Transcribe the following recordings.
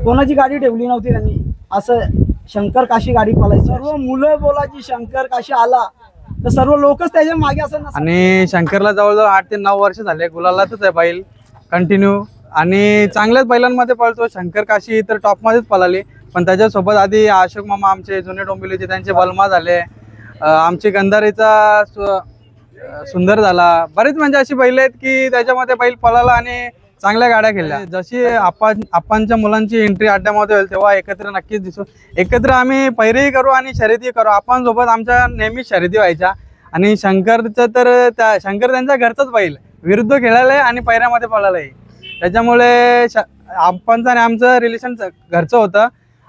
कोणाची गाडी ठेवली नव्हती त्यांनी। असं शंकर काशी गाडी पळायची, सर्व मुलं बोलायची शंकर काशी आला तर सर्व लोकच त्याच्या मागे असं। आणि शंकरला जवळजवळ 8 ते 9 वर्ष झाले गुलालातच आहे बैल कंटिन्यू, आणि चांगल्याच बैलांमध्ये पळतो। शंकर काशी तर टॉप मध्येच पळाली, पण त्याच्यासोबत आधी अशोक मामा आमचे जुने डोंबिवलीचे त्यांचे बलमा झाले, आमची गंधारीचा सुंदर झाला, बरेच म्हणजे अशी बैल आहेत की त्याच्यामध्ये बैल पळाला आणि चांगल्या गाड्या खेळल्या। जशी आपांच्या मुलांची एंट्री अड्ड्यामध्ये होईल तेव्हा एकत्र नक्कीच दिसू, एकत्र आम्ही पैरेही करू आणि शर्यती करू। आपण सोबत आमच्या नेहमीच शर्यती व्हायच्या, आणि शंकरचं तर शंकर त्यांच्या घरचाच बैल विरुद्ध खेळायला आणि पैऱ्यामध्ये पळालाय, त्याच्यामुळे आपांचं आणि आमचं रिलेशन घरचं होतं,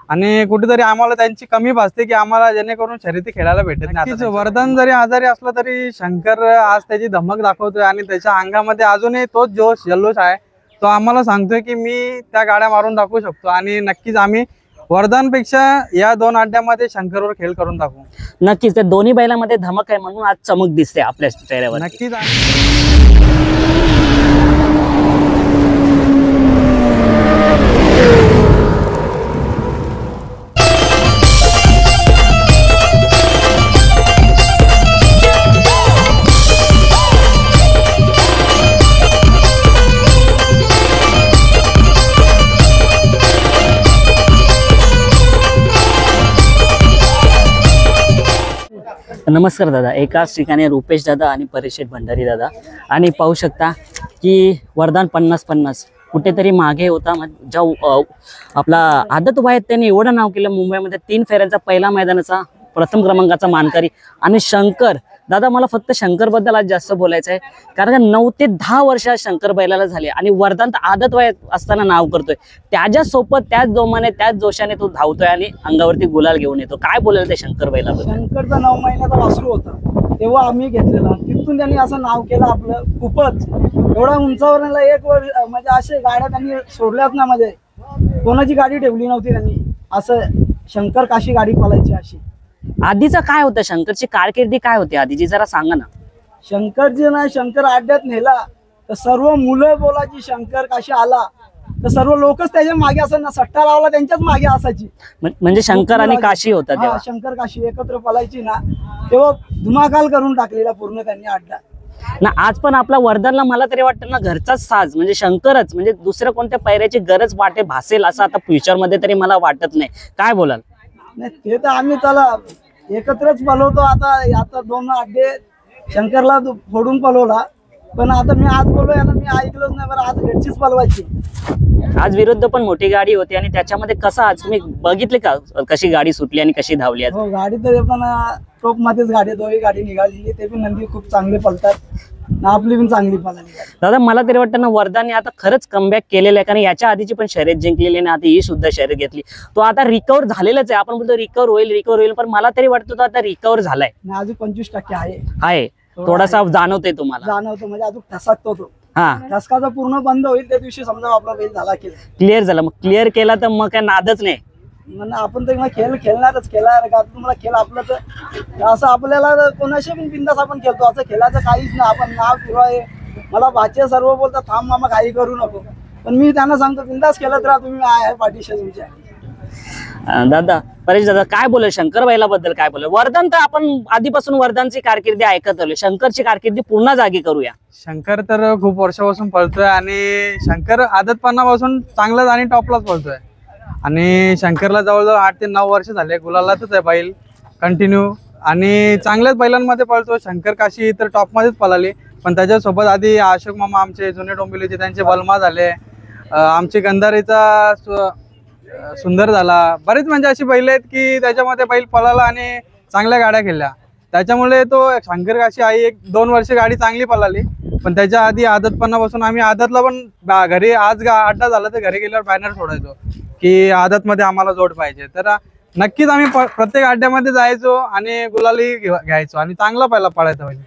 आणि कुठेतरी आम्हाला त्यांची कमी भासते की आम्हाला जेणेकरून शर्यती खेळायला भेटत नाही। वरदान जरी आजारी असला तरी शंकर आज त्याची धमक दाखवतोय, आणि त्याच्या अंगामध्ये अजूनही तोच जोश जल्लोष आहे, तो आम्हाला सांगतोय की मी त्या गाड्या मारून दाखवू शकतो, आणि नक्कीच आम्ही वरदानपेक्षा या 2 अड्ड्यामध्ये शंकरवर खेळ करून दाखवू। नक्कीच त्या दोन्ही बैलांमध्ये धमक आहे म्हणून आज चमक दिसते आपल्या चेहऱ्यावर। नक्कीच नमस्कार दादा, एकाच ठिकाणी रुपेश दादा आणि परेश भंडारी दादा, आणि पाहू शकता की वरदान 50-50 कुठेतरी मागे होता। ज्या आपला आदत वयात त्यांनी एवढं नाव केलं मुंबईमध्ये, 3 फेऱ्यांचा पहिला मैदानाचा प्रथम क्रमांकाचा मानकरी। आणि शंकर दादा, मला फक्त शंकर बद्दल आज जास्त बोलायचं आहे, कारण 9 ते 10 वर्ष शंकर बैलाला झाले, आणि वरदान तर आदत वयात असताना नाव करतोय, त्याच्यासोबत त्याच जोमाने त्याच जोशाने तो धावतोय आणि अंगावरती गुलाल घेऊन येतो। काय बोलाल ते शंकर बैलाबद्दल? शंकरचा 9 महिन्याचा वासरू होता तेव्हा आम्ही घेतलेला, तिथून त्यांनी असं नाव केलं आपलं खूपच, एवढा उंचावर नेला। 1 वर्ष म्हणजे असे गाड्या त्यांनी सोडल्यात ना, म्हणजे कोणाची गाडी ठेवली नव्हती त्यांनी। असं शंकर काशी गाडी पळायची अशी। आधीचं काय होतं, शंकरची कारकिर्दी काय होती आधीची, जरा सांगा ना। शंकरजी ना, शंकर अड्ड्यात नेला तर सर्व मुलं बोलायची शंकर काशी आला तर सर्व लोकच त्याच्या मागे असं ना, सट्टा लावला त्यांच्याच मागे असायची। म्हणजे शंकर आणि काशी होता तेव्हा, शंकर काशी एकत्र पळायची ना, तेव्हा धुमाकाल करून टाकलेला पूर्ण त्यांनी अड्डा ना। आज पण आपला वरदानला मला तरी वाटतं ना, घरचाच साज म्हणजे शंकरच, म्हणजे दुसऱ्या कोणत्या पैऱ्याची गरज वाटे भासेल असं आता फ्युचर मध्ये तरी मला वाटत नाही। काय बोलाल? नाही, ते तर आम्ही त्याला एकत्रच पळवतो। आता 2 अड्डे शंकरला फोडून पळवला, पण आता मी आज बोललोय ना, मी ऐकलोच नाही बरं, आज घरचीच पळवायची। आज विरुद्ध पण मोठी गाडी होती, आणि त्याच्यामध्ये कसं आज तुम्ही बघितले का कशी गाडी सुटली आणि कशी धावली? हो, गाडी तर पण टॉप मध्येच गाडी, 2ही गाडी निघालेली, ते पण नंदी खूप चांगले पळतात, आपली पण चांगली पळाली दादा। मला तरी वाटतं ना, वरदानने आता खरंच कमबॅक केलेलं आहे, कारण याच्या आधीची पण शर्यत जिंकलेली आणि आता ही सुद्धा शर्यत घेतली, तो आता रिकवर झालेलाच आहे। आपण बोलतो रिकवर होईल, पण मला तरी वाटतं तो आता रिकवर झालाय। अजून 25% आहे, थोडासा जाणवतोय तुम्हाला? जाणवतो, म्हणजे अजून ठसकतो तो। हा, ठसकाचा पूर्ण बंद होईल त्या दिवशी समजा आपला बैल झाला, क्लिअर झाला। मग क्लिअर केला तर मग काय नादच नाही, म्हणजे आपण तर खेळ खेळणारच, तुम्हाला खेळ आपलं तर असं आपल्याला कोणाशी पण बिंदास आपण खेळतो, असं खेळायचं काहीच नाही। आपण नाव फिरवाय, मला भाचे सर्व बोलतात थांब मामा काही करू नको, पण मी त्यांना सांगतो बिंदास खेळत राहा, तुम्ही आहे पाठीशी तुमच्या। दादा परेश दादा, काय बोलेल शंकर बैलाबद्दल? काय बोलेल? वरदान तर आपण आधीपासून वरदानची कारकिर्दी ऐकत आलोय, शंकरची कारकिर्दी पुन्हा जागी करूया। शंकर तर खूप वर्षापासून पळतोय, आणि शंकर आदतपणापासून चांगलाच आणि टॉपलाच पळतोय, आणि शंकरला जवळजवळ 8 ते 9 वर्ष झाले गुलालातच आहे बैल कंटिन्यू, आणि चांगल्याच बैलांमध्ये पळतो। शंकर काशी तर टॉप मध्येच पळाली, पण त्याच्यासोबत आधी अशोक मामा आमचे जुने डोंबिवलीचे त्यांचे बलमा झाले, आमची गंधारीचा सुंदर झाला, बरेच म्हणजे अशी बैल आहेत की त्याच्यामध्ये बैल पळाला आणि चांगल्या गाड्या खेळल्या, त्याच्यामुळे तो शंकर काशी आई 1-2 वर्ष गाडी चांगली पळाली, पण त्याच्या आधी आदतपणापासून आम्ही आदतला पण घरी आज अड्डा झाला तर घरी गेल्यावर बॅनर सोडायचो की आदत मध्ये आम्हाला जोड पाहिजे, तर नक्कीच आम्ही प्रत्येक अड्ड्यामध्ये जायचो आणि गुलाली घ्यायचो आणि चांगला पहिला पळायचा पाहिजे।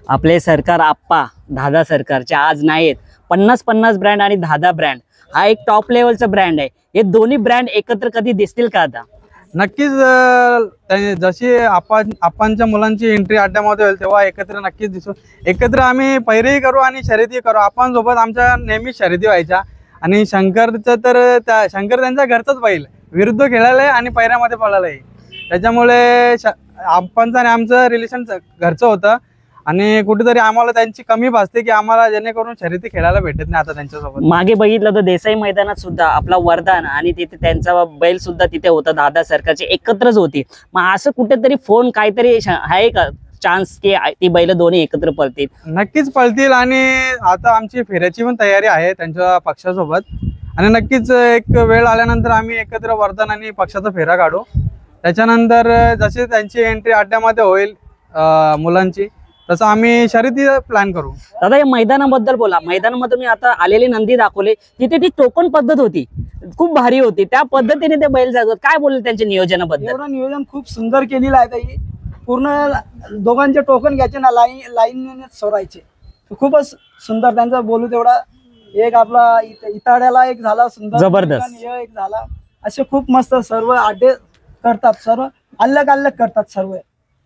आपले सरकार आप्पा दादा सरकारचे आज नाहीत, 50-50 ब्रँड आणि दादा ब्रँड हा एक टॉप लेवलचा ब्रँड आहे। हे दोन्ही ब्रँड एकत्र कधी दिसतील का आता? नक्कीच, जशी आपांच्या मुलांची एंट्री अड्ड्यामध्ये होईल तेव्हा एकत्र नक्कीच दिसू, एकत्र आम्ही पैरेही करू आणि शर्यती करू। आपण सोबत आमच्या नेहमीच शर्यती व्हायच्या आणि शंकरचं तर शंकर त्यांच्या घरचाच बैल, विरुद्ध खेळायला आहे आणि पैऱ्यामध्ये पळायला आहे. त्याच्यामुळे आपणचं आणि आमचं रिलेशन घरचं होतं आणि कुठेतरी आम्हाला त्यांची कमी भासते की आम्हाला जेणेकरून शर्यती खेळायला भेटत नाही आता त्यांच्यासोबत. मागे बघितलं तर देसाई मैदानात सुद्धा आपला वरदान आणि तिथे त्यांचा बैल सुद्धा तिथे होता, दादा सरकारचे एकत्रच होती. मग असं कुठेतरी फोन काहीतरी आहे का चान्स की ती बैल दोन्ही एकत्र पळतील? नक्कीच पळतील आणि आता आमची फेऱ्याची पण तयारी आहे त्यांच्या पक्षासोबत आणि नक्कीच एक वेळ आल्यानंतर आम्ही एकत्र वरदान आणि पक्षाचा फेरा काढू. त्याच्यानंतर जसे त्यांची एंट्री अड्ड्यामध्ये होईल मुलांची, तसं आम्ही शर्यती प्लॅन करू. दादा या मैदानाबद्दल बोला. मैदानामध्ये मी आता आलेली नंदी दाखवले, तिथे ती टोकन पद्धत होती, खूप भारी होती. त्या पद्धतीने ते बैल जागत. काय बोलले त्यांच्या नियोजनाबद्दल? एवढं नियोजन खूप सुंदर केलेलं आहे ताई. पूर्ण दोघांचे टोकन घ्यायचे ना, लाईन सोडायचे. खूपच सुंदर त्यांचं बोलू तेवढा. एक आपला इताड्याला एक झाला सुंदर, जबरदस्त. एक झाला. असे खूप मस्त सर्व आड्डे करतात, सर्व अलग अलग करतात सर्व.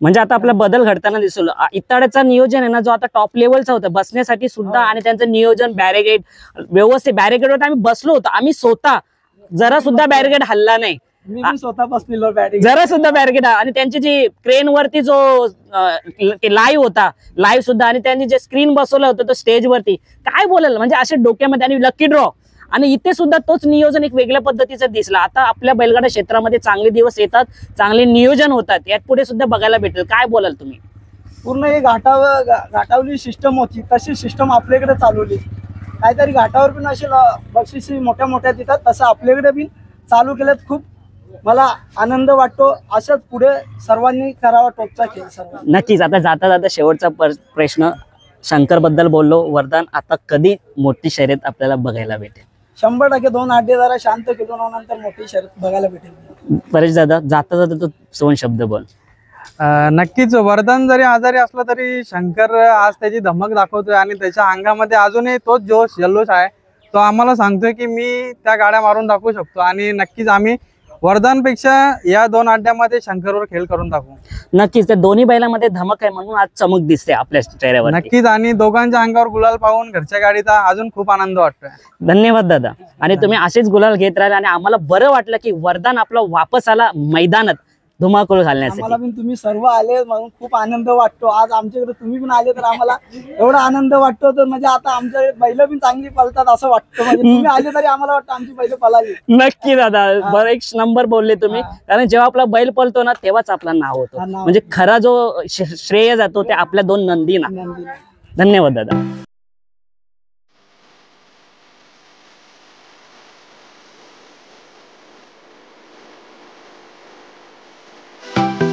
म्हणजे आता आपला बदल घडताना दिसलो. इताड्याचा नियोजन आहे ना, जो आता टॉप लेवलचा होता, बसण्यासाठी सुद्धा आणि त्यांचं नियोजन बॅरिगेड व्यवस्थित, बॅरिगेडवर आम्ही बसलो होतो, आम्ही स्वतः जरा सुद्धा बॅरिगेड हल्ला नाही, मी स्वतः बसलेलो बॅटिंग. जरा सुद्धा बॅरिगेड. आणि त्यांची जी क्रेन वरती जो लाईव्ह होता, लाईव्ह सुद्धा, आणि त्यांनी जे स्क्रीन बसवलं होतं तो स्टेज वरती, काय बोलायला म्हणजे असे डोक्यामध्ये. आणि लकी ड्रॉ, आणि इथे सुद्धा तोच नियोजन एक वेगळ्या पद्धतीचा दिसला. आता आपल्या बैलगाडा क्षेत्रामध्ये चांगले दिवस येतात, चांगले नियोजन होतात, यात पुढे सुद्धा बघायला भेटेल. काय बोलाल तुम्ही? पूर्ण ही घाटावली सिस्टम होती, तशी सिस्टम आपल्याकडे चालवली. काहीतरी घाटावर पण असे बक्षिसी मोठ्या मोठ्या देतात, तसं आपल्याकडे पण चालू केल्यात. खूप मला आनंद वाटतो. असंच पुढे सर्वांनी करावा टॉपचा खेळ सर्व. नक्कीच. आता जाता जाता शेवटचा प्रश्न, शंकर बद्दल बोललो, वरदान, आता कधी मोठी शर्यत आपल्याला बघायला भेटेल? 100% 2 आड्डे जरा शांत केलो ना, नंतर मोठी शर्यत बघायला भेटेल. परेश दादा, जाता जाता तो 2 शब्द बोल. नक्कीच वरदान जरी आजारी असला तरी शंकर आज त्याची धमक दाखवतोय आणि त्याच्या अंगामध्ये अजूनही तोच जोश जल्लोष आहे. तो आम्हाला सांगतोय की मी त्या गाड्या मारून दाखवू शकतो आणि नक्कीच आम्ही वरदानपेक्षा या 2 अड्ड्यामध्ये शंकरवर खेळ करून दाखवू. नक्कीच. त्या दोन्ही बैलांमध्ये धमक आहे म्हणून आज चमक दिसते आपल्या चेहऱ्यावर. नक्कीच. आणि दोघांच्या अंगावर गुलाल पाहून घरच्या गाडीचा अजून खूप आनंद वाटतोय. धन्यवाद दादा. आणि तुम्ही असेच गुलाल घेत राहिले आणि आम्हाला बरं वाटलं की वरदान आपला वापस आला मैदानात धुमाकूळ आम्हाला घालण्यासाठी. पण तुम्ही सर्व आले म्हणून खूप आनंद वाटतो. आज आमच्याकडे तुम्ही पण आले तर आम्हाला एवढा आनंद वाटतो. तर म्हणजे आता आमच्या बैल पण चांगली पळतात असं वाटतं. म्हणजे तुम्ही आले तरी आम्हाला वाटतं आमची बैल पळाली. नक्की दादा, बरं एक नंबर बोलले तुम्ही. कारण जेव्हा आपला बैल पळतो ना, तेव्हाच आपला नाव होतो. म्हणजे खरा जो श्रेय जातो ते आपल्या 2 नंदीना. धन्यवाद दादा.